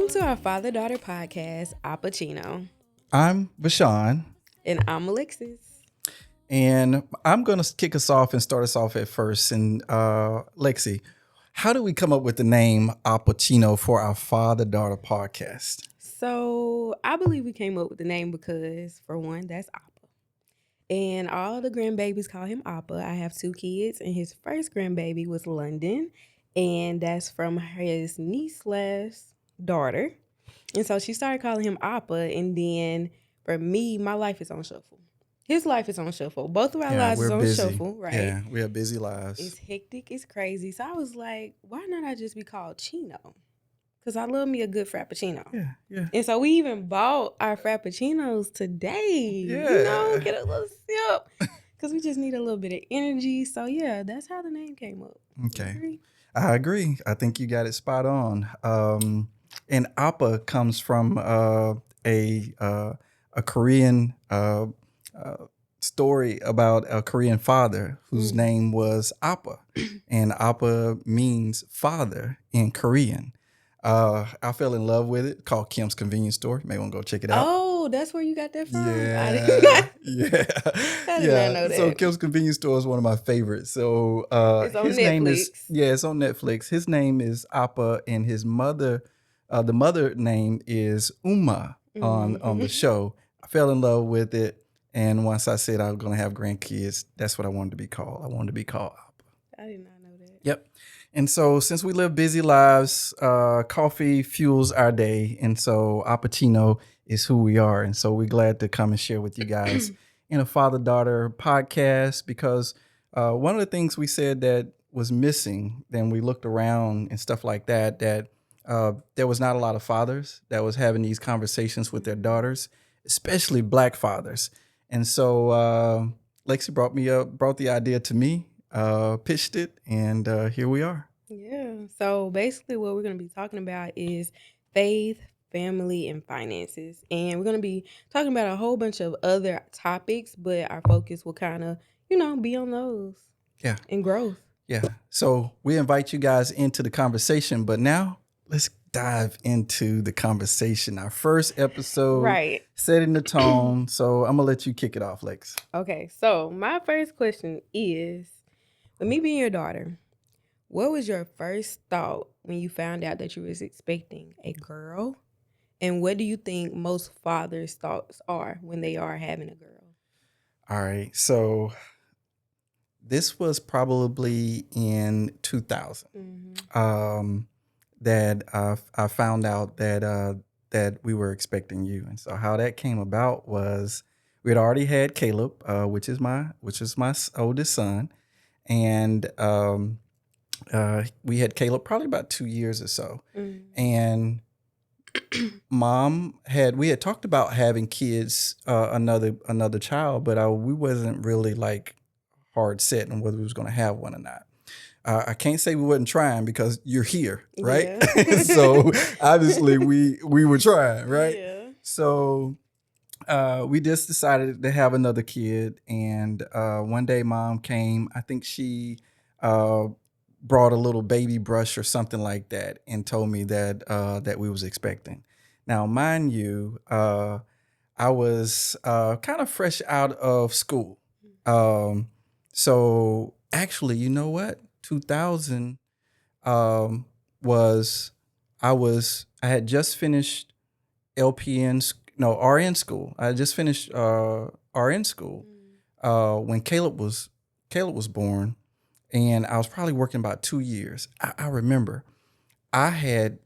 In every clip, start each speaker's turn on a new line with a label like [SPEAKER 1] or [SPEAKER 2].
[SPEAKER 1] Welcome to our father-daughter podcast, Appa&Chino.
[SPEAKER 2] I'm Bashan,
[SPEAKER 1] And I'm Alexis.
[SPEAKER 2] and I'm going to kick us off and start us off at first. And Lexi, how do we come up with the name Appa&Chino for our father-daughter podcast?
[SPEAKER 1] So I believe we came up with the name because, for one, that's Appa. And all the grandbabies call him Appa. I have 2 kids, and his first grandbaby was London, and that's from his niece slash daughter. And so she started calling him Appa, and then for me, my life is on shuffle. His life is on shuffle. Both of our
[SPEAKER 2] Yeah,
[SPEAKER 1] lives is
[SPEAKER 2] we're
[SPEAKER 1] on
[SPEAKER 2] busy.
[SPEAKER 1] shuffle, right?
[SPEAKER 2] Yeah, we have busy lives.
[SPEAKER 1] It's hectic, it's crazy. So I was like, why not I just be called Chino? Because I love me a good Frappuccino.
[SPEAKER 2] Yeah.
[SPEAKER 1] And so we even bought our Frappuccinos today.
[SPEAKER 2] Yeah.
[SPEAKER 1] Get a little sip. Because we just need a little bit of energy. So yeah, that's how the name came up.
[SPEAKER 2] Okay. I agree. I think you got it spot on. And Appa comes from a Korean story about a Korean father whose name was Appa, and Appa means father in Korean. I fell in love with it. Called Kim's Convenience Store. You may want to go check it out.
[SPEAKER 1] Oh, that's where you got that from?
[SPEAKER 2] Yeah,
[SPEAKER 1] I did not,
[SPEAKER 2] yeah,
[SPEAKER 1] I did not know that.
[SPEAKER 2] So Kim's Convenience Store is one of my favorites. So
[SPEAKER 1] It's on
[SPEAKER 2] his
[SPEAKER 1] Netflix.
[SPEAKER 2] name is it's on Netflix. His name is Appa, and his mother, the mother name is Uma on the show. I fell in love with it, and once I said I was going to have grandkids, that's what I wanted to be called. I wanted to be called Appa.
[SPEAKER 1] I did not know that.
[SPEAKER 2] Yep. And so since we live busy lives, coffee fuels our day. And so Appa&Chino is who we are. And so we're glad to come and share with you guys in a father-daughter podcast, because one of the things we said that was missing, then we looked around and stuff like that, there was not a lot of fathers that was having these conversations with their daughters, especially Black fathers. And so Lexi brought the idea to me, pitched it, and here we are.
[SPEAKER 1] Yeah. So basically what we're going to be talking about is faith, family, and finances. And we're going to be talking about a whole bunch of other topics, but our focus will kind of, be on those.
[SPEAKER 2] Yeah.
[SPEAKER 1] And growth.
[SPEAKER 2] Yeah. So we invite you guys into the conversation, but now let's dive into the conversation. Our first episode,
[SPEAKER 1] Right.
[SPEAKER 2] Setting the tone. So I'm going to let you kick it off, Lex.
[SPEAKER 1] Okay. So my first question is, with me being your daughter, what was your first thought when you found out that you was expecting a girl? And what do you think most fathers' thoughts are when they are having a girl?
[SPEAKER 2] All right. So this was probably in 2000 that I found out that we were expecting you. And so how that came about was we had already had Caleb, which is my oldest son, and we had Caleb probably about 2 years or so. And we had talked about having kids, another child, but we wasn't really like hard set on whether we was going to have one or not. I can't say we wasn't trying because you're here, right? Yeah. So obviously we were trying, right?
[SPEAKER 1] Yeah.
[SPEAKER 2] So we just decided to have another kid, and one day Mom came. I think she brought a little baby brush or something like that, and told me that we was expecting. Now, mind you, I was kind of fresh out of school. So actually, you know what? 2000 was I had just finished RN school. I had just finished RN school when Caleb was born, and I was probably working about 2 years. I remember I had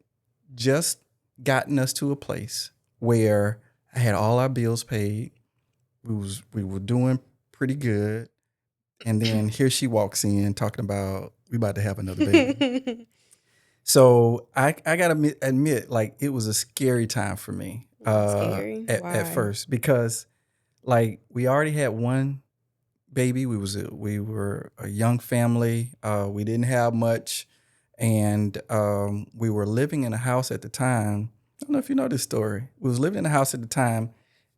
[SPEAKER 2] just gotten us to a place where I had all our bills paid. We were doing pretty good. And then here she walks in talking about we about to have another baby. So I gotta admit, like, it was a scary time for me
[SPEAKER 1] Scary?
[SPEAKER 2] at first, because like we already had one baby. We were a young family. We didn't have much, and we were living in a house at the time. I don't know if you know this story. We was living in a house at the time,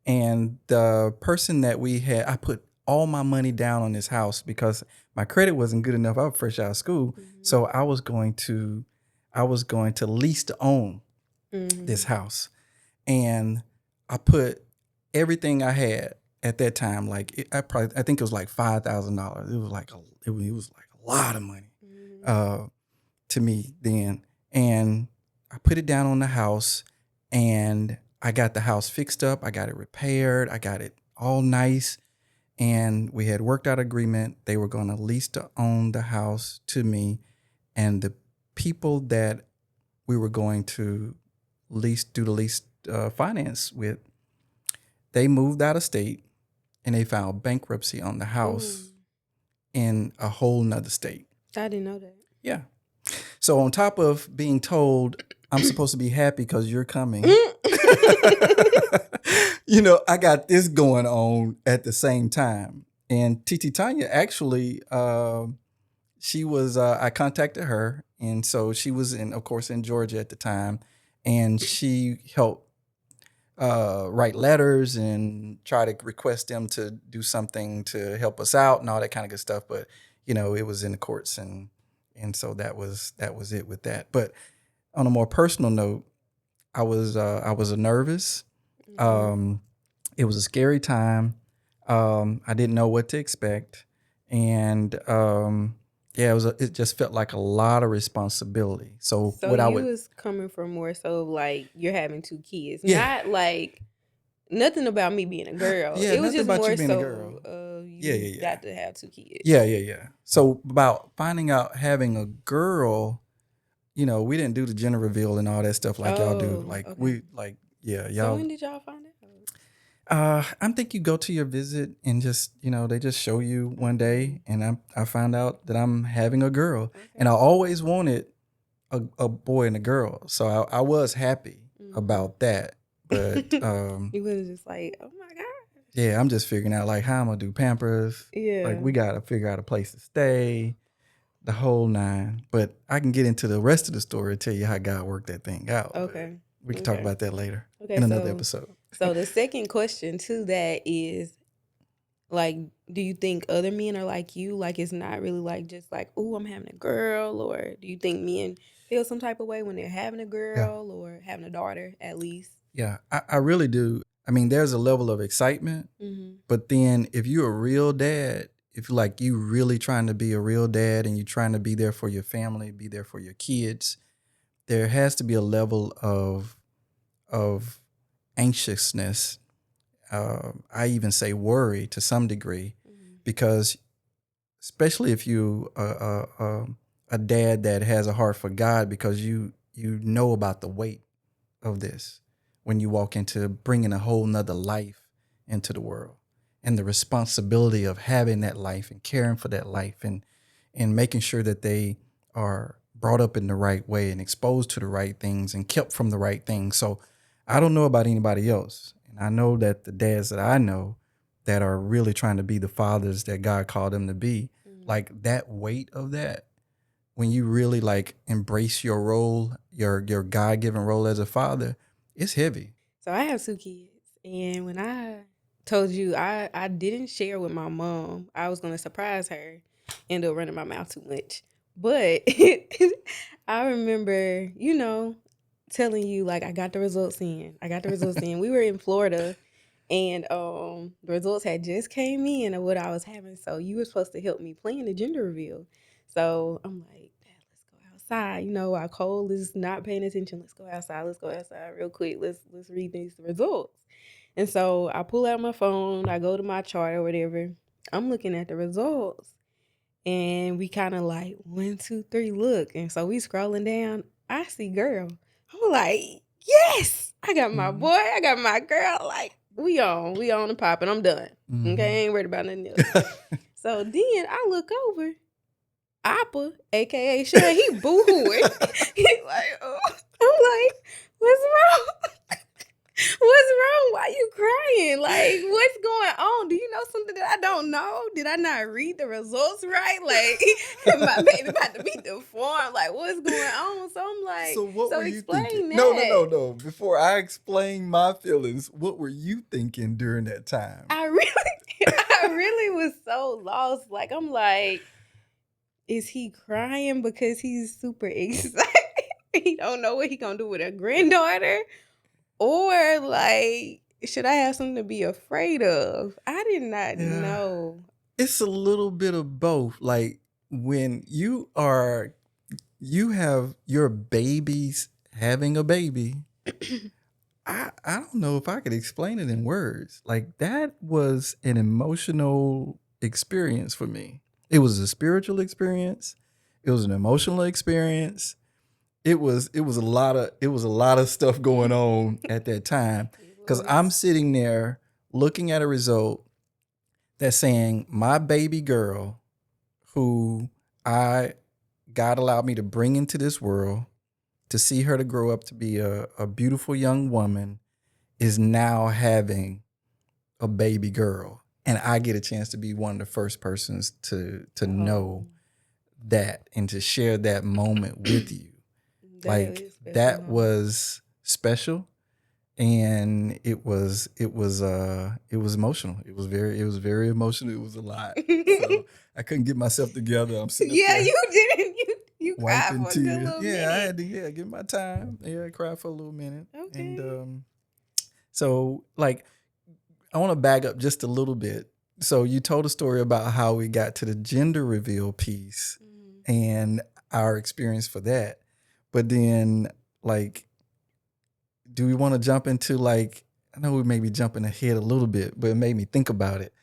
[SPEAKER 2] and the person that we had, I put all my money down on this house because my credit wasn't good enough. I was fresh out of school. So I was going to lease to own this house. And I put everything I had at that time, like I think it was like $5,000. It was like it was like a lot of money to me then. And I put it down on the house, and I got the house fixed up. I got it repaired. I got it all nice. And we had worked out agreement. They were going to lease to own the house to me. And the people that we were going to do the lease finance with, they moved out of state, and they filed bankruptcy on the house in a whole nother state.
[SPEAKER 1] I didn't know that.
[SPEAKER 2] Yeah. So on top of being told I'm supposed to be happy because you're coming, I got this going on at the same time. And Titi Tanya actually, she was, I contacted her. And so she was of course, in Georgia at the time. And she helped write letters and try to request them to do something to help us out and all that kind of good stuff. But, it was in the courts, and so that was it with that. But on a more personal note, I was nervous. It was a scary time. I didn't know what to expect. And it just felt like a lot of responsibility. So what
[SPEAKER 1] was coming from more so like you're having 2 kids, not like nothing about me being a girl.
[SPEAKER 2] Yeah,
[SPEAKER 1] it was just more so
[SPEAKER 2] you
[SPEAKER 1] got to have 2 kids.
[SPEAKER 2] Yeah. So about finding out having a girl, we didn't do the gender reveal and all that stuff like y'all do. Like
[SPEAKER 1] okay.
[SPEAKER 2] y'all.
[SPEAKER 1] So when did y'all find out?
[SPEAKER 2] I think you go to your visit and just, they just show you one day, and I found out that I'm having a girl, and I always wanted a boy and a girl. So I was happy about that. But
[SPEAKER 1] you was just like, oh my God.
[SPEAKER 2] Yeah, I'm just figuring out like how I'm gonna do Pampers.
[SPEAKER 1] Yeah.
[SPEAKER 2] Like we gotta figure out a place to stay, the whole 9. But I can get into the rest of the story and tell you how God worked that thing out.
[SPEAKER 1] Okay.
[SPEAKER 2] We can talk about that later in another episode.
[SPEAKER 1] So the second question to that is, like, do you think other men are like you? Like, it's not really like just like, oh, I'm having a girl, or do you think men feel some type of way when they're having a girl or having a daughter, at least?
[SPEAKER 2] Yeah, I really do. I mean, there's a level of excitement, but then if you're a real dad, if you really trying to be a real dad and you're trying to be there for your family, be there for your kids, there has to be a level of anxiousness. I even say worry to some degree, because especially if you a dad that has a heart for God, because you know about the weight of this when you walk into bringing a whole nother life into the world, and the responsibility of having that life and caring for that life, and making sure that they are brought up in the right way and exposed to the right things and kept from the right things. So I don't know about anybody else. And I know that the dads that I know that are really trying to be the fathers that God called them to be, like that weight of that, when you really like embrace your role, your God-given role as a father, it's heavy.
[SPEAKER 1] So I have 2 kids. And when I told you I didn't share with my mom, I was going to surprise her, end up running my mouth too much. But I remember, telling you, like, I got the results in. We were in Florida, and the results had just came in of what I was having. So you were supposed to help me plan the gender reveal. So I'm like, Dad, let's go outside. While Cole is not paying attention, let's go outside. Let's go outside real quick. Let's read these results. And so I pull out my phone. I go to my chart or whatever. I'm looking at the results. And we kind of like 1, 2, 3, look. And so we scrolling down. I see girl. I'm like, yes, I got my boy. I got my girl. Like, we on the pop, and I'm done. Okay, I ain't worried about nothing else. So then I look over. Appa, aka Sean, he boo-hooing. He's like, oh. I'm like, what's wrong? What's wrong? Why you crying? Like, what's going on? Do you know something that I don't know? Did I not read the results right? Like, my baby about to be deformed. Like, what's going on? So I'm like,
[SPEAKER 2] so what were you thinking?
[SPEAKER 1] That.
[SPEAKER 2] No. Before I explain my feelings, what were you thinking during that time?
[SPEAKER 1] I really was so lost. Like, I'm like, is he crying because he's super excited? He don't know what he gonna do with a granddaughter, or like, should I have something to be afraid of? I did not
[SPEAKER 2] Yeah.
[SPEAKER 1] know.
[SPEAKER 2] It's a little bit of both. Like when you have your babies having a baby, I don't know if I could explain it in words. Like that was an emotional experience for me. It was a spiritual experience. It was an emotional experience. It was a lot of stuff going on at that time
[SPEAKER 1] It
[SPEAKER 2] cuz I'm
[SPEAKER 1] was.
[SPEAKER 2] sitting there looking at a result that's saying my baby girl who I God allowed me to bring into this world to see her to grow up to be a beautiful young woman is now having a baby girl. And I get a chance to be one of the first persons to
[SPEAKER 1] Oh,
[SPEAKER 2] know that and to share that moment with you.
[SPEAKER 1] that
[SPEAKER 2] Like
[SPEAKER 1] is special,
[SPEAKER 2] that
[SPEAKER 1] huh?
[SPEAKER 2] was special and it was emotional. It was very emotional. It was a lot. So I couldn't get myself together. I'm sitting up
[SPEAKER 1] Yeah,
[SPEAKER 2] there
[SPEAKER 1] you didn't. You cried
[SPEAKER 2] wiping
[SPEAKER 1] for a good
[SPEAKER 2] tears.
[SPEAKER 1] little
[SPEAKER 2] Yeah, I
[SPEAKER 1] minute.
[SPEAKER 2] had to get my time. Yeah, I cried for a little minute. And
[SPEAKER 1] Okay.
[SPEAKER 2] so like I want to back up just a little bit. So you told a story about how we got to the gender reveal piece
[SPEAKER 1] Mhm.
[SPEAKER 2] and our experience for that. But then like do we want to jump into like I know we may be jumping ahead a little bit, but it made me think about it.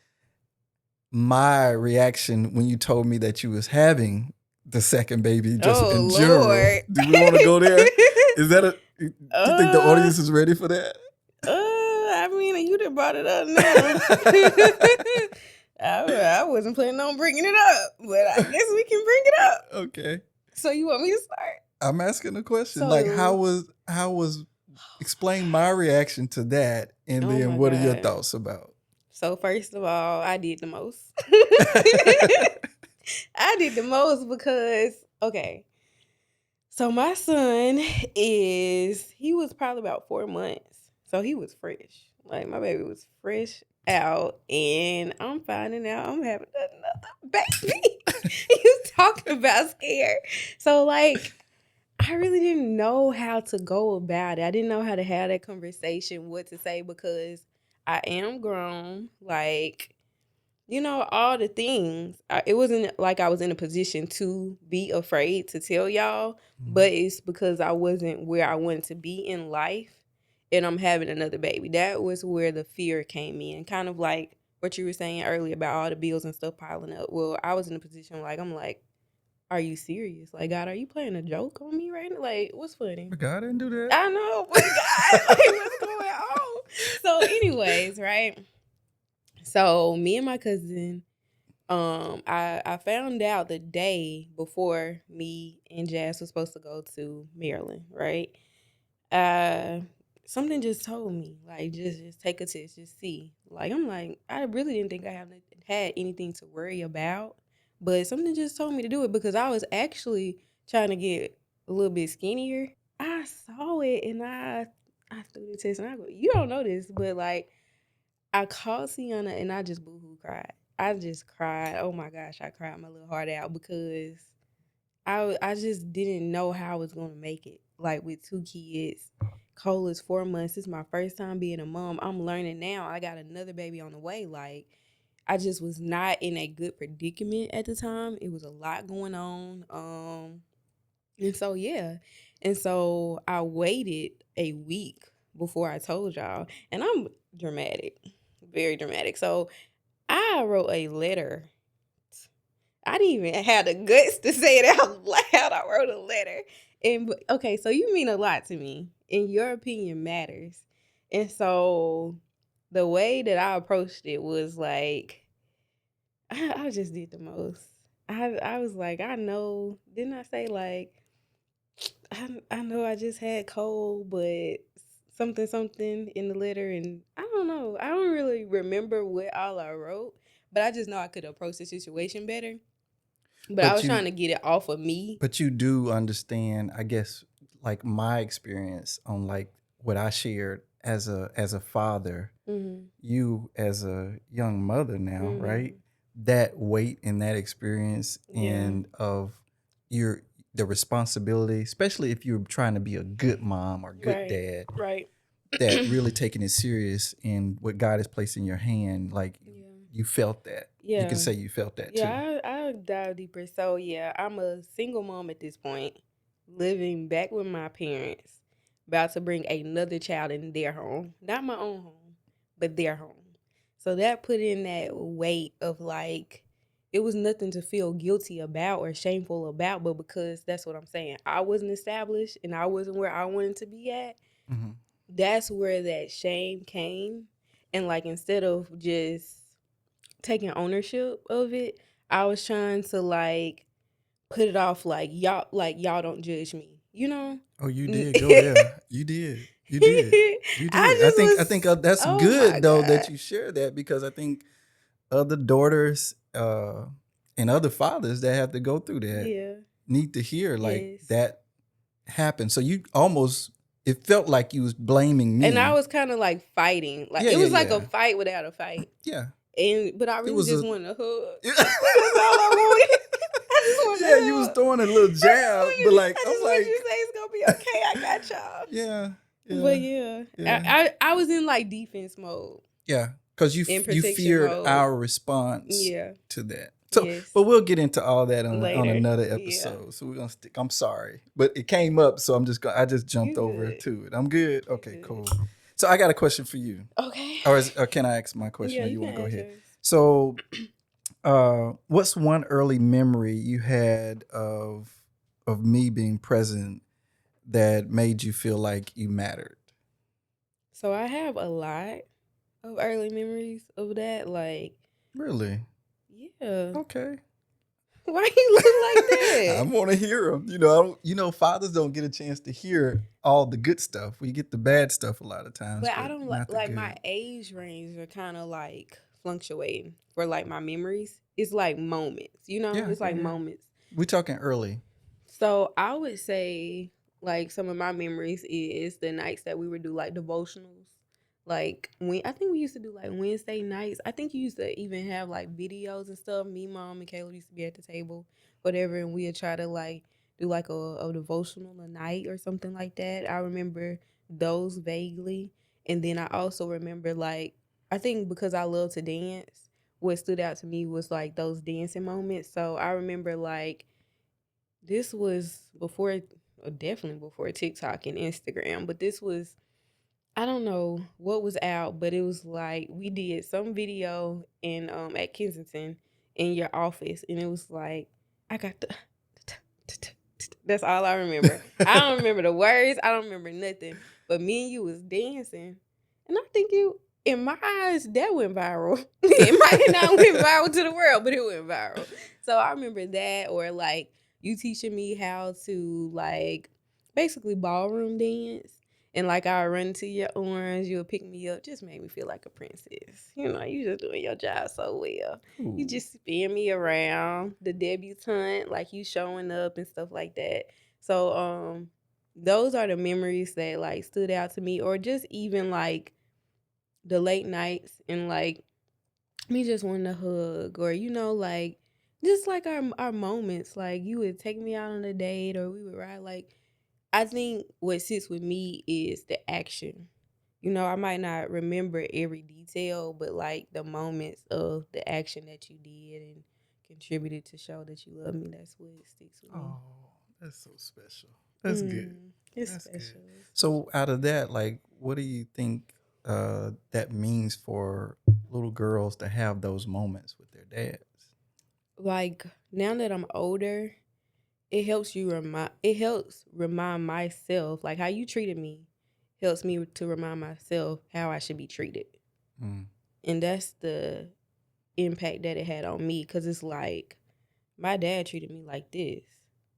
[SPEAKER 2] My reaction when you told me that you was having the second baby just
[SPEAKER 1] Oh
[SPEAKER 2] in general.
[SPEAKER 1] Lord.
[SPEAKER 2] Do we want to go there? Is that a do you think the
[SPEAKER 1] uh,
[SPEAKER 2] audience is ready for that?
[SPEAKER 1] I mean, you done brought it up now. I wasn't planning on bringing it up, but I guess we can bring it up.
[SPEAKER 2] Okay.
[SPEAKER 1] So you want me to start?
[SPEAKER 2] I'm asking a question. Like
[SPEAKER 1] So,
[SPEAKER 2] how was explain my reaction to that and
[SPEAKER 1] oh
[SPEAKER 2] then
[SPEAKER 1] my
[SPEAKER 2] what are your
[SPEAKER 1] God.
[SPEAKER 2] thoughts about?
[SPEAKER 1] So first of all, I did the most. I did the most because okay. So my son he was probably about 4 months. So he was fresh. Like my baby was fresh out and I'm finding out I'm having another baby. You talking about scared. So like I really didn't know how to go about it. I didn't know how to have that conversation, what to say because I am grown. Like all the things. It wasn't like I was in a position to be afraid to tell y'all,
[SPEAKER 2] Mhm.
[SPEAKER 1] but it's because I wasn't where I wanted to be in life and I'm having another baby. That was where the fear came in. Kind of like what you were saying earlier about all the bills and stuff piling up. Well, I was in a position like, I'm like, are you serious? Like, God, are you playing a joke on me right now? Like, what's funny?
[SPEAKER 2] But God didn't do that.
[SPEAKER 1] I know, but God, like, what's going on? So, anyways, right? So, me and my cousin, I found out the day before me and Jazz was supposed to go to Maryland, right? Uh Something just told me, like, just take a test, just see. Like I'm like, I really didn't think I had anything to worry about. But something just told me to do it because I was actually trying to get a little bit skinnier. I saw it and I threw the test and I go, you don't know this, but like I called Sienna and I just boohoo cried. I just cried. Oh my gosh, I cried my little heart out because I just didn't know how I was gonna make it. Like with 2 kids, Cole is 4 months. This is my first time being a mom. I'm learning now. I got another baby on the way. Like I just was not in a good predicament at the time. It was a lot going on. And so yeah. And so I waited a week before I told y'all. And I'm dramatic. Very dramatic. So I wrote a letter. I didn't even have the guts to say it out loud. I wrote a letter. And okay, so you mean a lot to me. And your opinion matters. And so the way that I approached it was like I just did the most. I was like, I know, didn't I say like I know I just had cold, but something something in the letter and I don't know. I don't really remember what all I wrote, but I just know I could approach the situation better. But I
[SPEAKER 2] But
[SPEAKER 1] was
[SPEAKER 2] you
[SPEAKER 1] trying to get it off of me.
[SPEAKER 2] but you do understand, I guess, like my experience on like what I shared as a father,
[SPEAKER 1] Mhm.
[SPEAKER 2] you as a young mother now, right?
[SPEAKER 1] Mhm.
[SPEAKER 2] That weight and that experience
[SPEAKER 1] Yeah.
[SPEAKER 2] and of your the responsibility, especially if you're trying to be a good mom or good
[SPEAKER 1] Right.
[SPEAKER 2] dad,
[SPEAKER 1] Right.
[SPEAKER 2] that really taking it serious and what God has placed in your hand, like
[SPEAKER 1] Yeah.
[SPEAKER 2] you felt that. You can
[SPEAKER 1] Yeah.
[SPEAKER 2] say you felt that too.
[SPEAKER 1] Yeah, I dive deeper. So yeah, I'm a single mom at this point, living back with my parents, about to bring another child in their home. Not my own home, but their home. So that put in that weight of like it was nothing to feel guilty about or shameful about, but because that's what I'm saying. I wasn't established and I wasn't where I wanted to be at.
[SPEAKER 2] Hmm.
[SPEAKER 1] That's where that shame came. And like instead of just taking ownership of it, I was trying to like put it off like y'all don't judge me, you know?
[SPEAKER 2] Oh, you
[SPEAKER 1] I
[SPEAKER 2] did go there. You did. You did. You did.
[SPEAKER 1] just
[SPEAKER 2] I think
[SPEAKER 1] was
[SPEAKER 2] that's
[SPEAKER 1] oh my
[SPEAKER 2] good though that
[SPEAKER 1] god.
[SPEAKER 2] you share that, because I think other daughters and other fathers that have to go through that
[SPEAKER 1] Yeah.
[SPEAKER 2] need to hear like
[SPEAKER 1] Yes.
[SPEAKER 2] that happened. So you almost, it felt like you was blaming
[SPEAKER 1] And I
[SPEAKER 2] me.
[SPEAKER 1] was kind of like fighting. Like
[SPEAKER 2] Yeah,
[SPEAKER 1] it
[SPEAKER 2] yeah,
[SPEAKER 1] was like a
[SPEAKER 2] yeah,
[SPEAKER 1] fight without a fight.
[SPEAKER 2] yeah.
[SPEAKER 1] And but I
[SPEAKER 2] It
[SPEAKER 1] really
[SPEAKER 2] was
[SPEAKER 1] just
[SPEAKER 2] a
[SPEAKER 1] wanted a hug.
[SPEAKER 2] yeah.
[SPEAKER 1] That's all I wanted. I just wanted a
[SPEAKER 2] You was
[SPEAKER 1] hug.
[SPEAKER 2] throwing a little jab, but like
[SPEAKER 1] I
[SPEAKER 2] I'm
[SPEAKER 1] just want you
[SPEAKER 2] like,
[SPEAKER 1] to say it's gonna be okay. I got y'all.
[SPEAKER 2] yeah,
[SPEAKER 1] But
[SPEAKER 2] yeah,
[SPEAKER 1] yeah,
[SPEAKER 2] yeah,
[SPEAKER 1] I was in like defense mode,
[SPEAKER 2] yeah, because
[SPEAKER 1] in
[SPEAKER 2] you
[SPEAKER 1] protection
[SPEAKER 2] feared
[SPEAKER 1] mode.
[SPEAKER 2] our response
[SPEAKER 1] Yeah.
[SPEAKER 2] to that. So, but
[SPEAKER 1] Yes.
[SPEAKER 2] we'll get into all that on
[SPEAKER 1] Later.
[SPEAKER 2] another
[SPEAKER 1] Yeah.
[SPEAKER 2] episode. So we're gonna stick. I'm sorry, but it came up, so I just jumped
[SPEAKER 1] You
[SPEAKER 2] over
[SPEAKER 1] good.
[SPEAKER 2] to it. I'm good.
[SPEAKER 1] You
[SPEAKER 2] Okay,
[SPEAKER 1] good.
[SPEAKER 2] cool. So I got a question for you,
[SPEAKER 1] Okay.
[SPEAKER 2] or can I ask my question,
[SPEAKER 1] Yeah,
[SPEAKER 2] or
[SPEAKER 1] you
[SPEAKER 2] you
[SPEAKER 1] can
[SPEAKER 2] want to go
[SPEAKER 1] ask
[SPEAKER 2] ahead?
[SPEAKER 1] yours.
[SPEAKER 2] So, what's one early memory you had of me being present that made you feel like you mattered?
[SPEAKER 1] So I have a lot of early memories of that. Like,
[SPEAKER 2] Really?
[SPEAKER 1] yeah.
[SPEAKER 2] Okay.
[SPEAKER 1] Why you look like
[SPEAKER 2] I
[SPEAKER 1] that?
[SPEAKER 2] want to hear them. You know, fathers don't get a chance to hear all the good stuff. We get the bad stuff a lot of times,
[SPEAKER 1] But I
[SPEAKER 2] but
[SPEAKER 1] don't
[SPEAKER 2] not the
[SPEAKER 1] like my
[SPEAKER 2] good.
[SPEAKER 1] age range are kind of like fluctuating for like my memories. It's like moments, you know?
[SPEAKER 2] Yeah,
[SPEAKER 1] It's
[SPEAKER 2] yeah,
[SPEAKER 1] like
[SPEAKER 2] yeah.
[SPEAKER 1] moments.
[SPEAKER 2] We're talking early.
[SPEAKER 1] So I would say like some of my memories is the nights that we would do like devotionals. Like when I think we used to do like Wednesday nights. I think you used to even have like videos and stuff. Me, mom, and Caleb used to be at the table, whatever, and we'd try to like do like a devotional a night or something like that. I remember those vaguely. And then I also remember like I think because I love to dance, what stood out to me was like those dancing moments. So I remember like this was before, definitely before TikTok and Instagram, but this was, I don't know what was out, but it was like we did some video in at Kensington in your office, and it was like I got the that's all I remember. I don't remember the words, I don't remember nothing, but me and you was dancing, and I think you, in my eyes, that went viral. It might not went viral to the world, but it went viral. So I remember that, or like you teaching me how to like basically ballroom dance. And like I run into your arms, you'll pick me up, just made me feel like a princess. You know, you just doing your job so well. You
[SPEAKER 2] Ooh.
[SPEAKER 1] just spin me around, the debutante, like you showing up and stuff like that. So those are the memories that like stood out to me, or just even like the late nights and like me just wanting to hug, or you know, like just like our moments. Like you would take me out on a date or we would ride. Like I think what sits with me is the action. You know, I might not remember every detail, but like the moments of the action that you did and contributed to show that you love me. That's what sticks with me.
[SPEAKER 2] Oh, that's so special. That's good.
[SPEAKER 1] It's
[SPEAKER 2] That's good.
[SPEAKER 1] special. It's
[SPEAKER 2] So
[SPEAKER 1] special.
[SPEAKER 2] out of that, like, what do you think that means for little girls to have those moments with their dads?
[SPEAKER 1] Like now that I'm older, it helps remind myself like how you treated me helps me to remind myself how I should be treated.
[SPEAKER 2] Mm.
[SPEAKER 1] And that's the impact that it had on me, cuz it's like my dad treated me like this.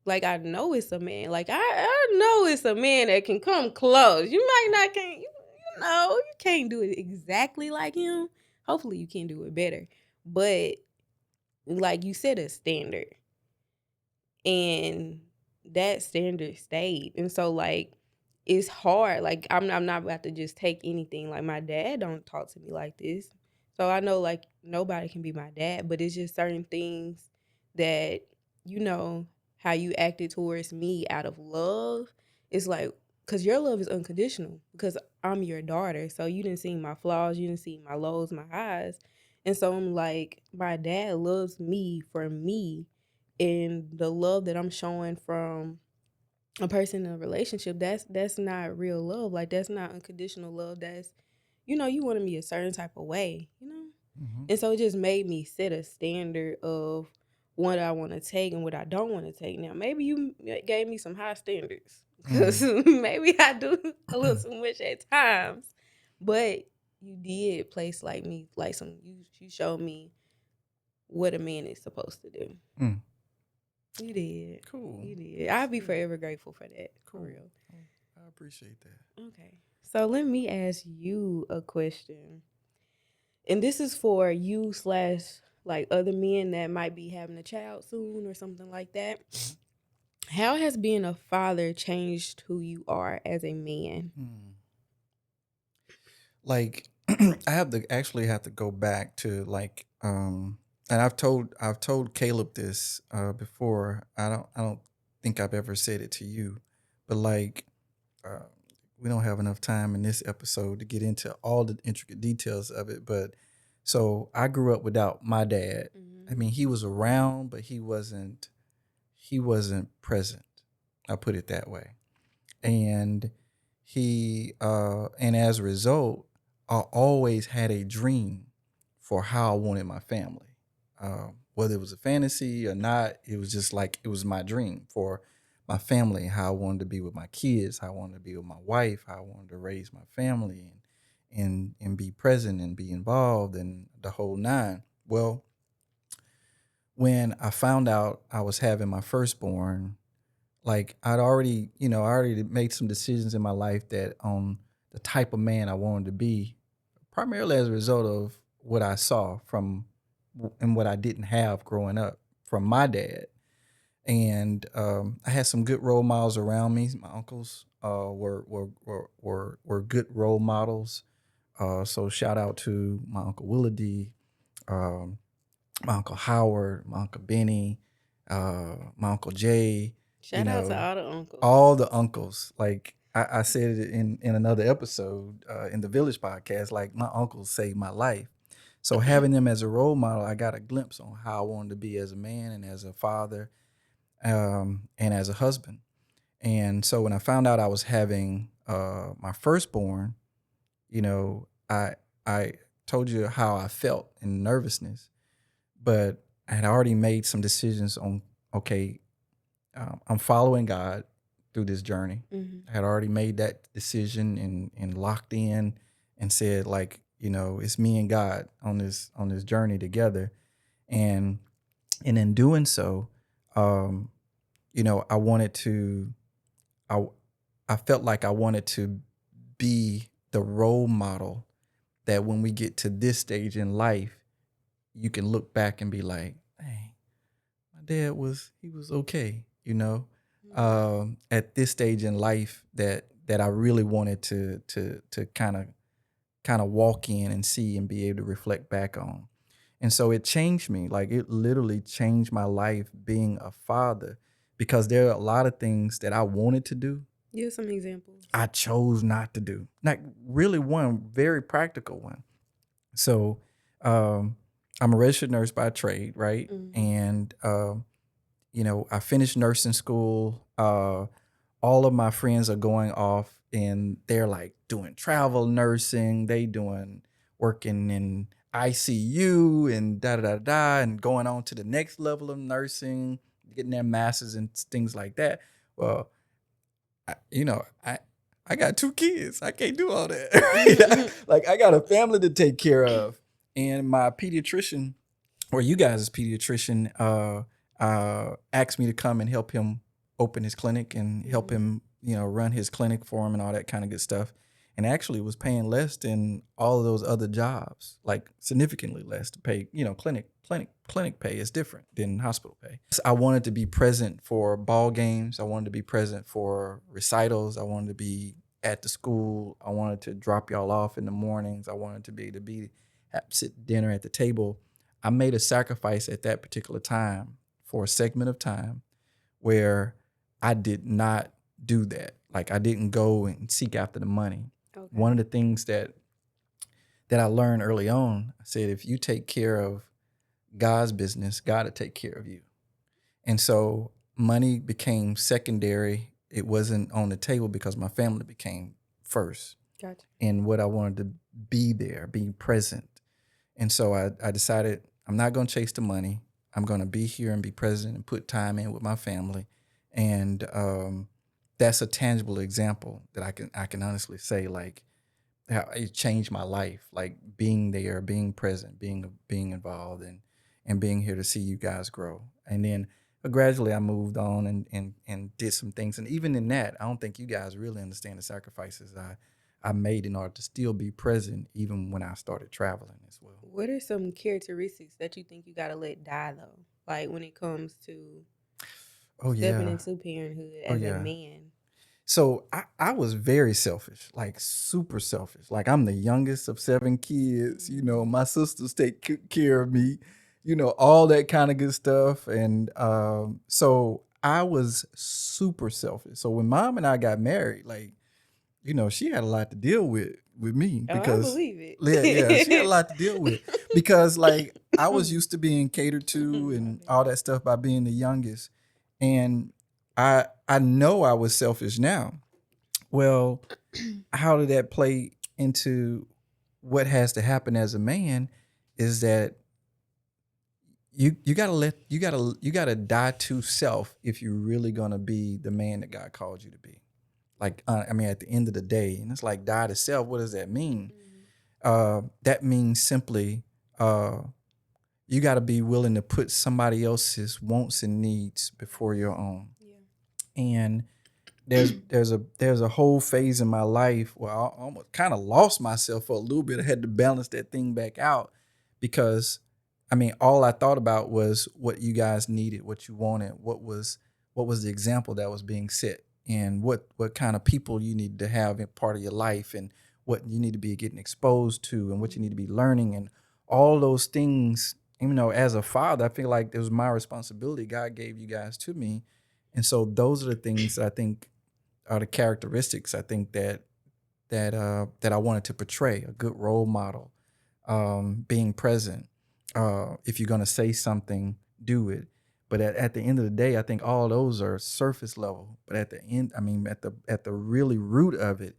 [SPEAKER 1] Like I know it's a man. Like I know it's a man that can come close. You might not can you know, you can't do it exactly like him. Hopefully you can do it better. But like you set a standard, and that standard stayed. And so like it's hard. Like I'm not about to just take anything. Like my dad don't talk to me like this. So I know like nobody can be my dad, but it's just certain things that you know how you acted towards me out of love, it's like, because your love is unconditional because I'm your daughter. So you didn't see my flaws, you didn't see my lows, my highs. And so I'm like, my dad loves me for me. And the love that I'm showing from a person in a relationship, that's not real love. Like, that's not unconditional love. That's, you wanted me a certain type of way.
[SPEAKER 2] Mm-hmm.
[SPEAKER 1] And so it just made me set a standard of what I want to take and what I don't want to take. Now, maybe you gave me some high standards because
[SPEAKER 2] Mm.
[SPEAKER 1] maybe I do a little too much at times, but you did place like me, like you showed me what a man is supposed to do.
[SPEAKER 2] Mm.
[SPEAKER 1] You did.
[SPEAKER 2] Cool.
[SPEAKER 1] You did.
[SPEAKER 2] That's
[SPEAKER 1] I'll be
[SPEAKER 2] sweet.
[SPEAKER 1] forever grateful for that. For
[SPEAKER 2] Cool.
[SPEAKER 1] real.
[SPEAKER 2] Oh, I appreciate that.
[SPEAKER 1] Okay. So let me ask you a question. And this is for you slash like other men that might be having a child soon or something like that.
[SPEAKER 2] Mhm.
[SPEAKER 1] How has being a father changed who you are as a man?
[SPEAKER 2] Hmm. Like I have to go back to like and I've told Caleb this before. I don't think I've ever said it to you, but like uh, we don't have enough time in this episode to get into all the intricate details of it. But so I grew up without my dad. I
[SPEAKER 1] Mm-hmm.
[SPEAKER 2] mean, he was around, but he wasn't present. I put it that way. And and as a result, I always had a dream for how I wanted my family. Whether it was a fantasy or not, it was just like it was my dream for my family, how I wanted to be with my kids, how I wanted to be with my wife, how I wanted to raise my family and be present and be involved and the whole nine. Well, when I found out I was having my firstborn, like I already made some decisions in my life that on the type of man I wanted to be, primarily as a result of what I saw from and what I didn't have growing up from my dad. And I had some good role models around me. My uncles were good role models. So shout out to my uncle Willady, um, my uncle Howard, my uncle Benny, my uncle Jay. You
[SPEAKER 1] Shout out to
[SPEAKER 2] know,
[SPEAKER 1] all the uncles.
[SPEAKER 2] all the uncles. Like I said it in another episode in the Village podcast. Like my uncles saved my life. So having them as a role model, I got a glimpse on how I wanted to be as a man and as a father, and as a husband. And so when I found out I was having my firstborn, I told you how I felt in nervousness, but I had already made some decisions on, okay, I'm following God through this journey.
[SPEAKER 1] Mm-hmm.
[SPEAKER 2] I had already made that decision and locked in and said, like, it's me and God on this journey together. And in doing so, um, I wanted to I I felt like I wanted to be the role model that when we get to this stage in life, you can look back and be like, dang, my dad he was okay, at this stage in life that I really wanted to kind of walk in and see and be able to reflect back on. And so it changed me. Like it literally changed my life being a father because there are a lot of things that I wanted to do.
[SPEAKER 1] Give some examples.
[SPEAKER 2] I chose not to do. Like really one very practical one. So I'm a registered nurse by trade, right?
[SPEAKER 1] Mm-hmm.
[SPEAKER 2] And I finished nursing school. All of my friends are going off and they're like doing travel nursing. They doing working in ICU and da da da da and going on to the next level of nursing, getting their masters and things like that. Well, I, you know, I I got two kids. I can't do all that. Right? Like I got a family to take care of, and my pediatrician or you guys as pediatrician asked me to come and help him open his clinic and help
[SPEAKER 1] Mm-hmm.
[SPEAKER 2] him, run his clinic for him and all that kind of good stuff. And actually was paying less than all of those other jobs, like significantly less to pay, clinic pay is different than hospital pay. So I wanted to be present for ball games. I wanted to be present for recitals. I wanted to be at the school. I wanted to drop y'all off in the mornings. I wanted to be able to sit dinner at the table. I made a sacrifice at that particular time for a segment of time where I did not do that. Like I didn't go and seek after the money.
[SPEAKER 1] Okay.
[SPEAKER 2] One of the things that I learned early on, I said, if you take care of God's business, God will take care of you. And so money became secondary. It wasn't on the table because my family became first.
[SPEAKER 1] Gotcha.
[SPEAKER 2] And what I wanted to be there, be present. And so I decided I'm not going to chase the money. I'm going to be here and be present and put time in with my family. And that's a tangible example that I can honestly say, like, how it changed my life, like being there, being present, being involved, and being here to see you guys grow. And then gradually I moved on and did some things. And even in that, I don't think you guys really understand the sacrifices I made in order to still be present, even when I started traveling as well.
[SPEAKER 1] What are some characteristics that you think you gotta let die though? Like when it comes to
[SPEAKER 2] Oh
[SPEAKER 1] stepping
[SPEAKER 2] yeah.
[SPEAKER 1] into parenthood
[SPEAKER 2] Oh
[SPEAKER 1] as a
[SPEAKER 2] yeah.
[SPEAKER 1] man.
[SPEAKER 2] So I was very selfish, like super selfish. Like I'm the youngest of 7 kids. My sisters take care of me. All that kind of good stuff. And so I was super selfish. So when mom and I got married, like she had a lot to deal with me
[SPEAKER 1] Oh, I
[SPEAKER 2] because
[SPEAKER 1] believe
[SPEAKER 2] yeah, she had a
[SPEAKER 1] it.
[SPEAKER 2] lot to deal with because like I was used to being catered to
[SPEAKER 1] My
[SPEAKER 2] and all
[SPEAKER 1] bad.
[SPEAKER 2] that stuff by being the youngest. And I know I was selfish now. Well, how did that play into what has to happen as a man is that you gotta die to self if you're really gonna be the man that God called you to be. Like I mean, at the end of the day, and it's like die to self. What does that mean?
[SPEAKER 1] Mhm.
[SPEAKER 2] That means simply uh, you got to be willing to put somebody else's wants and needs before your own. And there's a whole phase in my life where I almost kind of lost myself for a little bit. I had to balance that thing back out because I mean all I thought about was what you guys needed, what you wanted, what was the example that was being set, and what kind of people you need to have in part of your life, and what you need to be getting exposed to, and what you need to be learning, and all those things. As a father, I feel like it was my responsibility. God gave you guys to me, and so those are the things that I think are the characteristics I think that I wanted to portray: a good role model, being present. If you're gonna say something, do it. But at the end of the day, I think all those are surface level. But at the end, I mean, at the really root of it,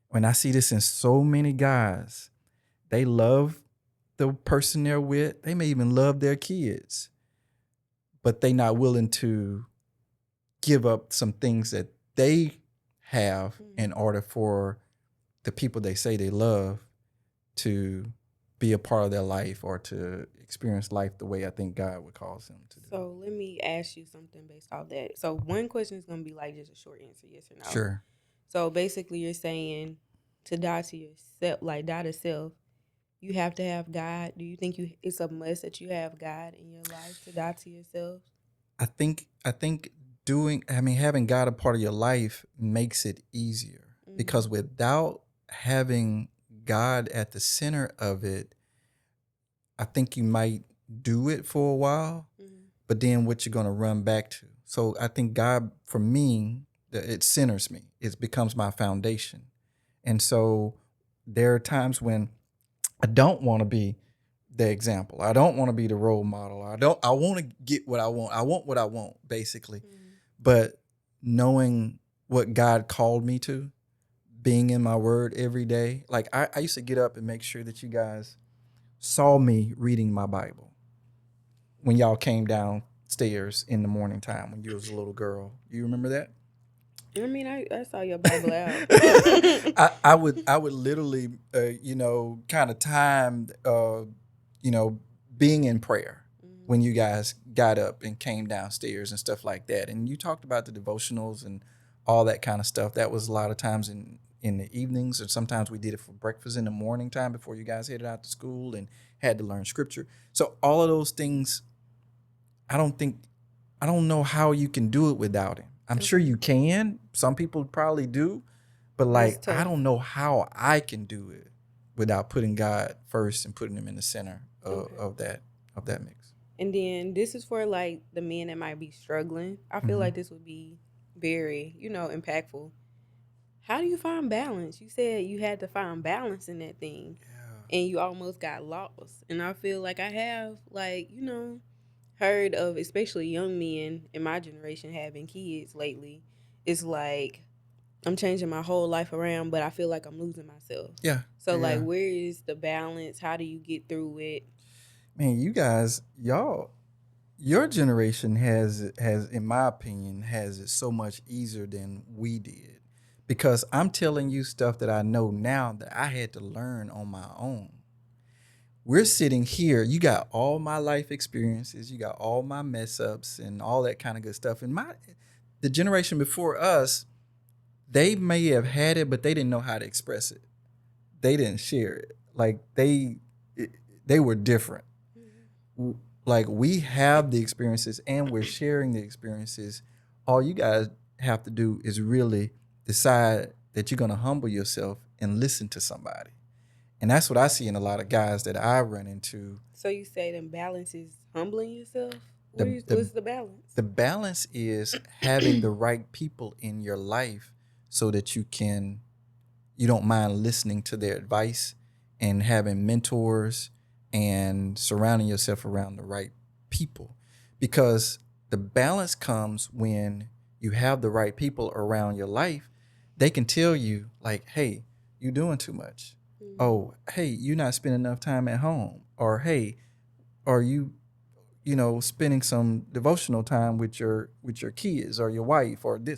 [SPEAKER 2] when I see this in so many guys, they love the person they're with. They may even love their kids, but they not willing to give up some things that they have in
[SPEAKER 1] Mhm.
[SPEAKER 2] order for the people they say they love to be a part of their life or to experience life the way I think God would cause them to do.
[SPEAKER 1] So let me ask you something based off that. So one question is gonna be like just a short answer, yes or no.
[SPEAKER 2] Sure.
[SPEAKER 1] So basically, you're saying to die to yourself, like die to self. You have to have God. Do you think it's a must that you have God in your life to die to yourself?
[SPEAKER 2] I think having God a part of your life makes it easier because
[SPEAKER 1] Mm-hmm.
[SPEAKER 2] without having God at the center of it, I think you might do it for a while,
[SPEAKER 1] Mm-hmm.
[SPEAKER 2] but then what you're going to run back to. So I think God, for me, it centers me. It becomes my foundation. And so there are times when I don't want to be the example. I don't want to be the role model. I want to get what I want. I want what I want, basically.
[SPEAKER 1] Mm-hmm.
[SPEAKER 2] But knowing what God called me to, being in my word every day. Like I used to get up and make sure that you guys saw me reading my Bible when y'all came downstairs in the morning time when you was a little girl. You remember that?
[SPEAKER 1] I mean, I saw your Bible out.
[SPEAKER 2] I would literally kind of time you know being in prayer
[SPEAKER 1] Mm-hmm.
[SPEAKER 2] when you guys got up and came downstairs and stuff like that, and you talked about the devotionals and all that kind of stuff. That was a lot of times in the evenings, and sometimes we did it for breakfast in the morning time before you guys headed out to school and had to learn scripture. So all of those things, I don't think I don't know how you can do it without him. I'm sure
[SPEAKER 1] Okay,
[SPEAKER 2] you can. Some people probably do, but
[SPEAKER 1] but it's
[SPEAKER 2] like I
[SPEAKER 1] tough.
[SPEAKER 2] don't know how I can do it without putting God first and putting him in the center
[SPEAKER 1] Okay.
[SPEAKER 2] of that mix.
[SPEAKER 1] And then this is for like the men that might be struggling. I feel
[SPEAKER 2] Hmm.
[SPEAKER 1] like this would be very, impactful. How do you find balance? You said you had to find balance in that thing
[SPEAKER 2] Yeah.
[SPEAKER 1] and you almost got lost. And I feel like I have, like, heard of especially young men in my generation having kids lately. It's like I'm changing my whole life around, but I feel like I'm losing myself.
[SPEAKER 2] Yeah.
[SPEAKER 1] So, like,
[SPEAKER 2] Yeah.
[SPEAKER 1] where is the balance? How do you get through it?
[SPEAKER 2] Man, you guys, your generation has, in my opinion, has it so much easier than we did. Because I'm telling you stuff that I know now that I had to learn on my own. We're sitting here, you got all my life experiences, you got all my mess ups and all that kind of good stuff. And the generation before us, they may have had it, but they didn't know how to express it. They didn't share it. Like it- they were different. Like we have the experiences and we're sharing the experiences. All you guys have to do is really decide that you're going to humble yourself and listen to somebody. And that's what I see in a lot of guys that I run into.
[SPEAKER 1] So you say then balance is humbling yourself.
[SPEAKER 2] The the
[SPEAKER 1] What's the balance?
[SPEAKER 2] the balance is having the right people in your life so that you don't mind listening to their advice and having mentors and surrounding yourself around the right people, because the balance comes when you have the right people around your life. They can tell you like, hey, you're doing too much.
[SPEAKER 1] Mm-hmm.
[SPEAKER 2] Oh, hey, you're not spending enough time at home. Or hey, are you spending some devotional time with your kids or your wife or this,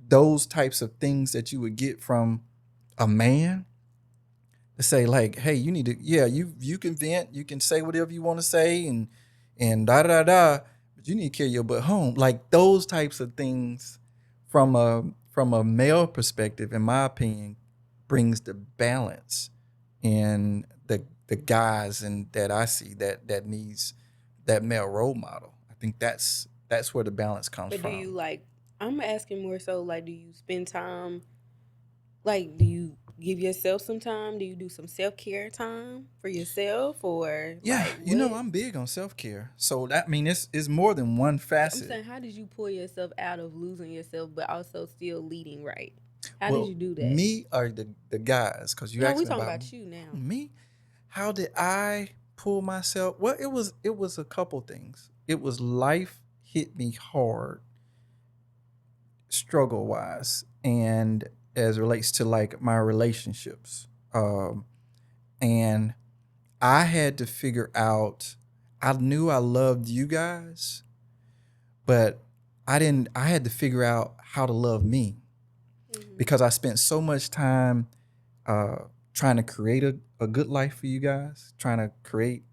[SPEAKER 2] those types of things that you would get from a man to say like, hey, you need to, yeah, you can vent, you can say whatever you want to say, and da da da, but you need to carry your butt home. Like those types of things, from a male perspective, in my opinion, brings the balance in the guys and that I see that needs that male role model. I think that's where the balance comes
[SPEAKER 1] But do you
[SPEAKER 2] from.
[SPEAKER 1] like? I'm asking more so like, do you spend time? Like, do you give yourself some time? Do you do some self care time for yourself, or
[SPEAKER 2] Yeah,
[SPEAKER 1] like what?
[SPEAKER 2] I'm big on self care. So that, I mean, it's more than one
[SPEAKER 1] I'm
[SPEAKER 2] facet.
[SPEAKER 1] saying, how did you pull yourself out of losing yourself, but also still leading right? How did
[SPEAKER 2] Well,
[SPEAKER 1] you do that?
[SPEAKER 2] me or the guys, because you
[SPEAKER 1] No,
[SPEAKER 2] asked
[SPEAKER 1] we
[SPEAKER 2] me
[SPEAKER 1] talking
[SPEAKER 2] about
[SPEAKER 1] about you now.
[SPEAKER 2] me. How did I pull myself? Well, it was a couple things. It was life hit me hard, struggle wise, and as it relates to like my relationships. And I had to figure out. I knew I loved you guys, but I didn't. I had to figure out how to love me
[SPEAKER 1] Mm-hmm.
[SPEAKER 2] because I spent so much time uh, trying to create a good life for you guys, trying to create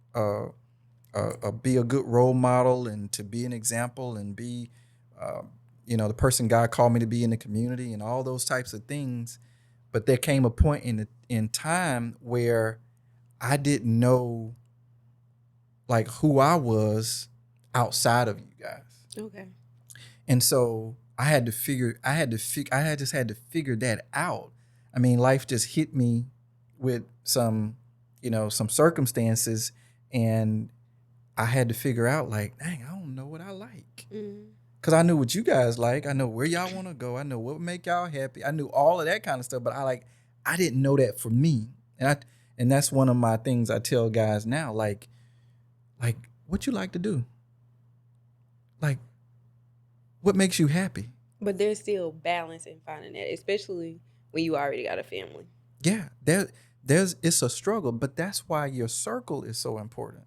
[SPEAKER 2] be a good role model and to be an example and be, uh, the person God called me to be in the community and all those types of things. But there came a point in time where I didn't know like who I was outside of you guys.
[SPEAKER 1] Okay.
[SPEAKER 2] And so I just had to figure that out. I mean, life just hit me with some circumstances, and I had to figure out like, dang, I don't know what I like.
[SPEAKER 1] Mm-hmm.
[SPEAKER 2] Cause I knew what you guys like. I know where y'all want to go. I know what would make y'all happy. I knew all of that kind of stuff, but I didn't know that for me. And that's one of my things I tell guys now, like what you like to do? Like what makes you happy?
[SPEAKER 1] But there's still balance in finding that, especially when you already got a family.
[SPEAKER 2] Yeah, there's it's a struggle, but that's why your circle is so important.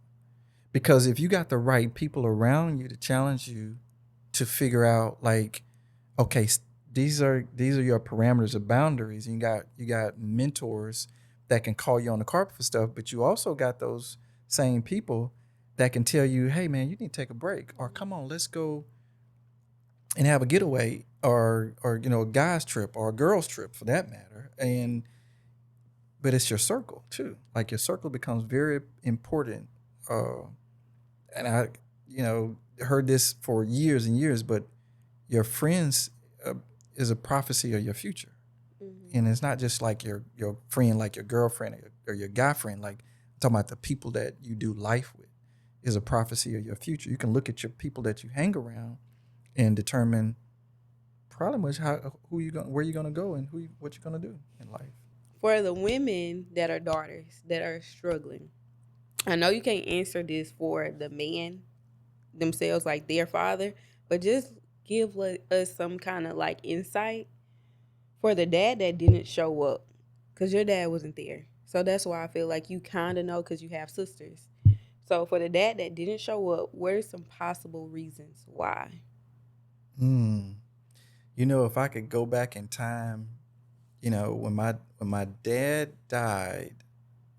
[SPEAKER 2] Because if you got the right people around you to challenge you to figure out like, okay, these are your parameters of boundaries, and you got mentors that can call you on the carpet for stuff, but you also got those same people that can tell you, hey man, you need to take a break, or come on, let's go and have a getaway, or a guy's trip or a girl's trip for that matter. And but it's your circle too. Like your circle becomes very important. And I, heard this for years and years, but your friends uh, is a prophecy of your future,
[SPEAKER 1] Mm-hmm.
[SPEAKER 2] and it's not just like your friend, like your girlfriend or your guy friend. Like I'm talking about the people that you do life with. is a prophecy of your future. You can look at your people that you hang around and determine probably much how who you going where you're gonna go and what you're gonna do in life.
[SPEAKER 1] For the women that are daughters that are struggling, I know you can't answer this for the man themselves, like their father, but just give us some kind of like insight for the dad that didn't show up, because your dad wasn't there. So that's why I feel like you kind of know because you have sisters. So for the dad that didn't show up, what are some possible reasons why?
[SPEAKER 2] Hmm. If I could go back in time, when my dad died,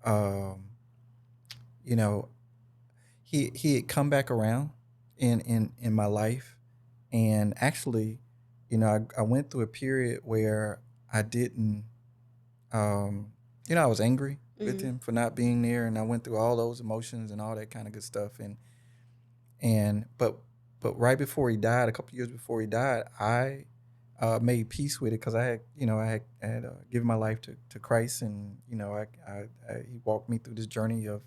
[SPEAKER 2] um, you know, he had come back around in my life, and actually, I went through a period where I didn't, um, I was angry with
[SPEAKER 1] Mm-hmm.
[SPEAKER 2] him for not being there, and I went through all those emotions and all that kind of good stuff, and but right before he died, a couple years before he died, I made peace with it because I had given my life to Christ, and he walked me through this journey of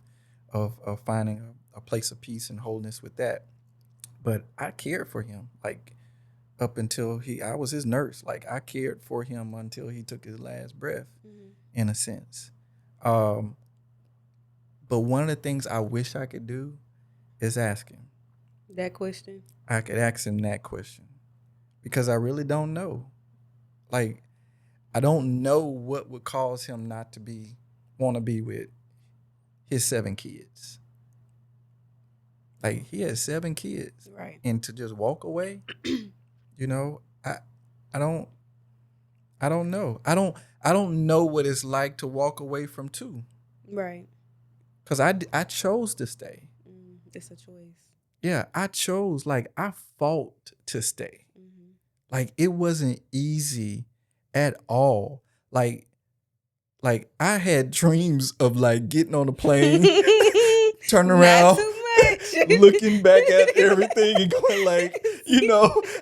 [SPEAKER 2] finding a place of peace and wholeness with that. But I cared for him like up until I was his nurse. Like I cared for him until he took his last breath,
[SPEAKER 1] Mm-hmm.
[SPEAKER 2] in a sense. Um, but one of the things I wish I could do is ask him.
[SPEAKER 1] That question.
[SPEAKER 2] I could ask him that question because I really don't know. Like I don't know what would cause him not to want to be with his 7 kids. Like he has 7 kids,
[SPEAKER 1] Right.
[SPEAKER 2] and to just walk away, you know, I I don't I don't know. I don't know what it's like to walk away from two,
[SPEAKER 1] Right.
[SPEAKER 2] because I chose to stay.
[SPEAKER 1] It's a choice.
[SPEAKER 2] Yeah, I chose. Like I fought to stay.
[SPEAKER 1] Mm-hmm.
[SPEAKER 2] Like it wasn't easy at all. Like I had dreams of like getting on a plane, turning
[SPEAKER 1] Not
[SPEAKER 2] around,
[SPEAKER 1] too much.
[SPEAKER 2] looking back at everything and going like,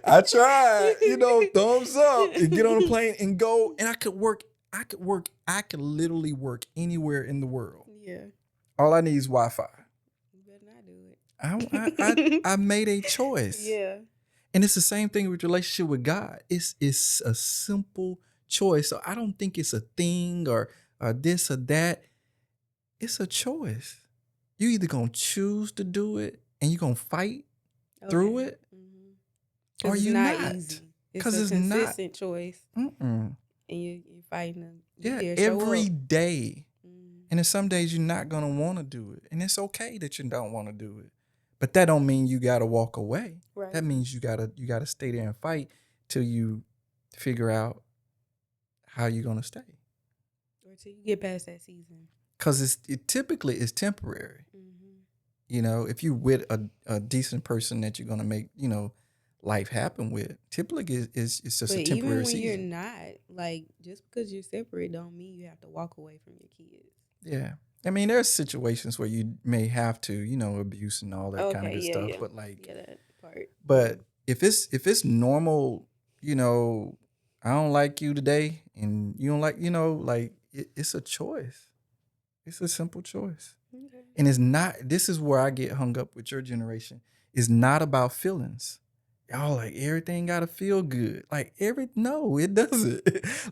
[SPEAKER 2] I tried, thumbs up, and get on a plane and go. And I could literally work anywhere in the world.
[SPEAKER 1] Yeah.
[SPEAKER 2] All I need is Wi-Fi.
[SPEAKER 1] You better not do
[SPEAKER 2] I
[SPEAKER 1] it.
[SPEAKER 2] made a choice.
[SPEAKER 1] Yeah.
[SPEAKER 2] And it's the same thing with relationship with God. It's a simple choice. So I don't think it's a thing or this or that. It's a choice. You either gonna choose to do it and you're gonna fight through
[SPEAKER 1] Okay.
[SPEAKER 2] it, or
[SPEAKER 1] Because it's
[SPEAKER 2] you
[SPEAKER 1] not
[SPEAKER 2] not.
[SPEAKER 1] easy. It's
[SPEAKER 2] Cause
[SPEAKER 1] a
[SPEAKER 2] it's not.
[SPEAKER 1] consistent choice,
[SPEAKER 2] Mm-mm.
[SPEAKER 1] and you're fighting to be
[SPEAKER 2] Yeah,
[SPEAKER 1] there, show
[SPEAKER 2] every
[SPEAKER 1] up.
[SPEAKER 2] day.
[SPEAKER 1] Mm.
[SPEAKER 2] And there's some days you're not gonna want to do it, and it's okay that you don't want to do it. But that don't mean you gotta walk away.
[SPEAKER 1] Right.
[SPEAKER 2] That means you gotta stay there and fight till you figure out how you're gonna stay.
[SPEAKER 1] Or till you get past that season.
[SPEAKER 2] Cause it typically is temporary.
[SPEAKER 1] Mm-hmm.
[SPEAKER 2] If you with a decent person that you're gonna make life happen with, typically it's just
[SPEAKER 1] But
[SPEAKER 2] a
[SPEAKER 1] even
[SPEAKER 2] temporary
[SPEAKER 1] when you're
[SPEAKER 2] season.
[SPEAKER 1] not, like, just because you're separate don't mean you have to walk away from your kids.
[SPEAKER 2] Yeah. I mean, there's situations where you may have to, abuse and all that kind of
[SPEAKER 1] Okay,
[SPEAKER 2] good
[SPEAKER 1] yeah,
[SPEAKER 2] stuff.
[SPEAKER 1] yeah.
[SPEAKER 2] But like,
[SPEAKER 1] Yeah, that part.
[SPEAKER 2] but if it's normal, you know, I don't like you today, and you don't like, like it's a choice. It's a simple choice,
[SPEAKER 1] Okay.
[SPEAKER 2] and it's not. This is where I get hung up with your generation. It's not about feelings. Y'all like everything gotta feel good. Like no, it doesn't.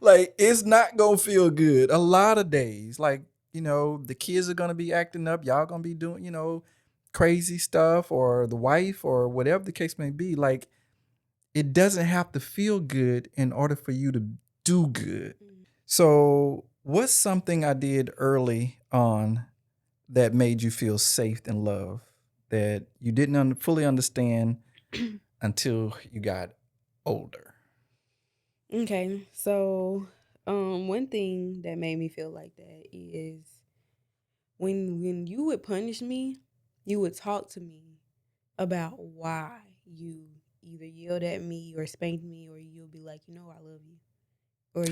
[SPEAKER 2] Like it's not gonna feel good a lot of days. Like, the kids are gonna be acting up, y'all gonna be doing, crazy stuff, or the wife, or whatever the case may be. Like it doesn't have to feel good in order for you to do good. So what's something I did early on that made you feel safe and loved that you didn't fully understand until you got older?
[SPEAKER 1] Okay, so one thing that made me feel like that is when you would punish me, you would talk to me about why you either yelled at me or spanked me, or you'll be like, I love you, or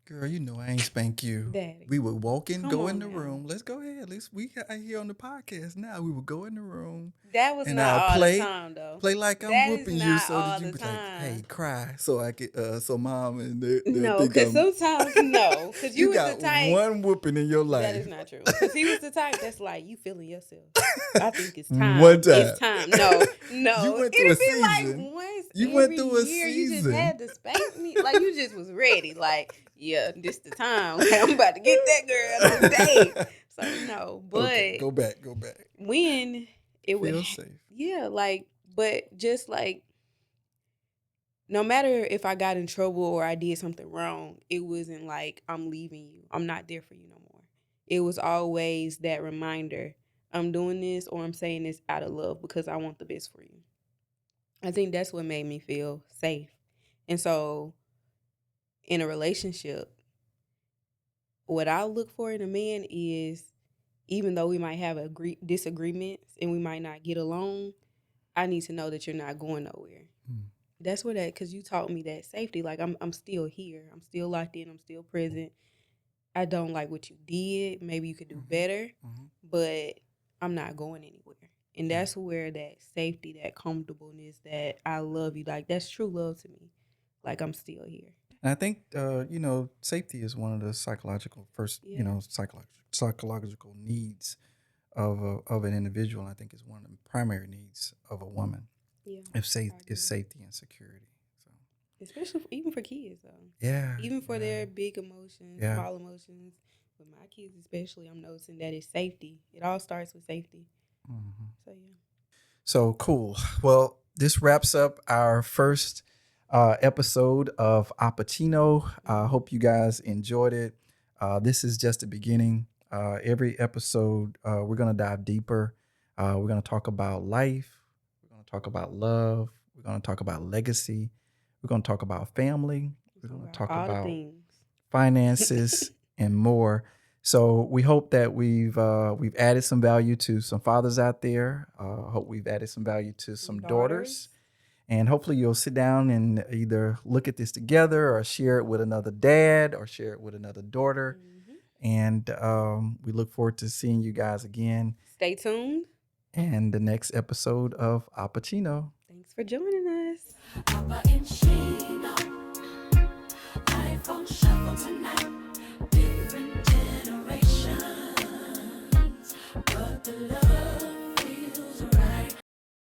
[SPEAKER 2] Girl, you know I ain't spank you.
[SPEAKER 1] Daddy,
[SPEAKER 2] We would walk in,
[SPEAKER 1] come
[SPEAKER 2] go in
[SPEAKER 1] on
[SPEAKER 2] the
[SPEAKER 1] now.
[SPEAKER 2] room. Let's go ahead. At least we are here on the podcast now. We would go in the room
[SPEAKER 1] That was
[SPEAKER 2] and
[SPEAKER 1] not
[SPEAKER 2] I'll
[SPEAKER 1] all the
[SPEAKER 2] play,
[SPEAKER 1] time though.
[SPEAKER 2] play like I'm
[SPEAKER 1] That is
[SPEAKER 2] whooping you
[SPEAKER 1] not
[SPEAKER 2] so that
[SPEAKER 1] all
[SPEAKER 2] you
[SPEAKER 1] the
[SPEAKER 2] be like, hey,
[SPEAKER 1] time.
[SPEAKER 2] cry. So I could so mom and they'll
[SPEAKER 1] No,
[SPEAKER 2] think
[SPEAKER 1] because
[SPEAKER 2] I'm
[SPEAKER 1] sometimes no. Because you
[SPEAKER 2] you
[SPEAKER 1] was the
[SPEAKER 2] got
[SPEAKER 1] type.
[SPEAKER 2] one whooping in your
[SPEAKER 1] That
[SPEAKER 2] life.
[SPEAKER 1] is not true. Because he was the type that's like, you feeling yourself. I think it's
[SPEAKER 2] One
[SPEAKER 1] time. It's
[SPEAKER 2] time.
[SPEAKER 1] time. No,
[SPEAKER 2] You
[SPEAKER 1] no.
[SPEAKER 2] went through a
[SPEAKER 1] It'd be like
[SPEAKER 2] season.
[SPEAKER 1] once
[SPEAKER 2] You went
[SPEAKER 1] every
[SPEAKER 2] through a
[SPEAKER 1] year. You just
[SPEAKER 2] season.
[SPEAKER 1] had to spank me. Like you just was ready. Like, yeah, this the time. I'm about to get that girl today. So no,
[SPEAKER 2] Okay,
[SPEAKER 1] but
[SPEAKER 2] go back, go back.
[SPEAKER 1] when it would,
[SPEAKER 2] Feel safe.
[SPEAKER 1] yeah, like, but just like no matter if I got in trouble or I did something wrong, it wasn't like I'm leaving you. I'm not there for you no more. It was always that reminder. I'm doing this or I'm saying this out of love because I want the best for you. I think that's what made me feel safe. And so in a relationship, what I look for in a man is even though we might have disagreements and we might not get along, I need to know that you're not going nowhere.
[SPEAKER 2] Mm.
[SPEAKER 1] That's where that because you taught me that safety. Like I'm still here. I'm still locked in. I'm still present. I don't like what you did. Maybe you could do better, but I'm not going anywhere. And that's where that safety, that comfortableness, that I love you, like that's true love to me. Like I'm still here.
[SPEAKER 2] And I think safety is one of the psychological first,
[SPEAKER 1] Yeah.
[SPEAKER 2] psychological needs of an individual. I think is one of the primary needs of a woman.
[SPEAKER 1] Yeah.
[SPEAKER 2] If safe
[SPEAKER 1] I
[SPEAKER 2] is
[SPEAKER 1] agree.
[SPEAKER 2] safety and security. So
[SPEAKER 1] Especially even for kids though.
[SPEAKER 2] yeah,
[SPEAKER 1] Even for
[SPEAKER 2] yeah,
[SPEAKER 1] their big emotions,
[SPEAKER 2] yeah.
[SPEAKER 1] small emotions. With my kids especially, I'm noticing that it's safety. It all starts with safety.
[SPEAKER 2] Mhm.
[SPEAKER 1] So yeah.
[SPEAKER 2] So cool. Well, this wraps up our first episode of Appa&Chino. I hope you guys enjoyed it. This is just the beginning. Every episode, we're going to dive deeper. We're going to talk about life. We're going to talk about love. We're going to talk about legacy. We're going to talk about family. We're going to
[SPEAKER 1] About
[SPEAKER 2] talk
[SPEAKER 1] all the
[SPEAKER 2] about
[SPEAKER 1] things.
[SPEAKER 2] finances and more. So we hope that we've added some value to some fathers out there. Hope we've added some value to some daughters. And hopefully you'll sit down and either look at this together or share it with another dad or share it with another daughter.
[SPEAKER 1] Mhm.
[SPEAKER 2] And we look forward to seeing you guys again
[SPEAKER 1] Stay tuned.
[SPEAKER 2] in the next episode of Appa&Chino.
[SPEAKER 1] Thanks for joining us.
[SPEAKER 3] Appa and Chino, life on shuffle.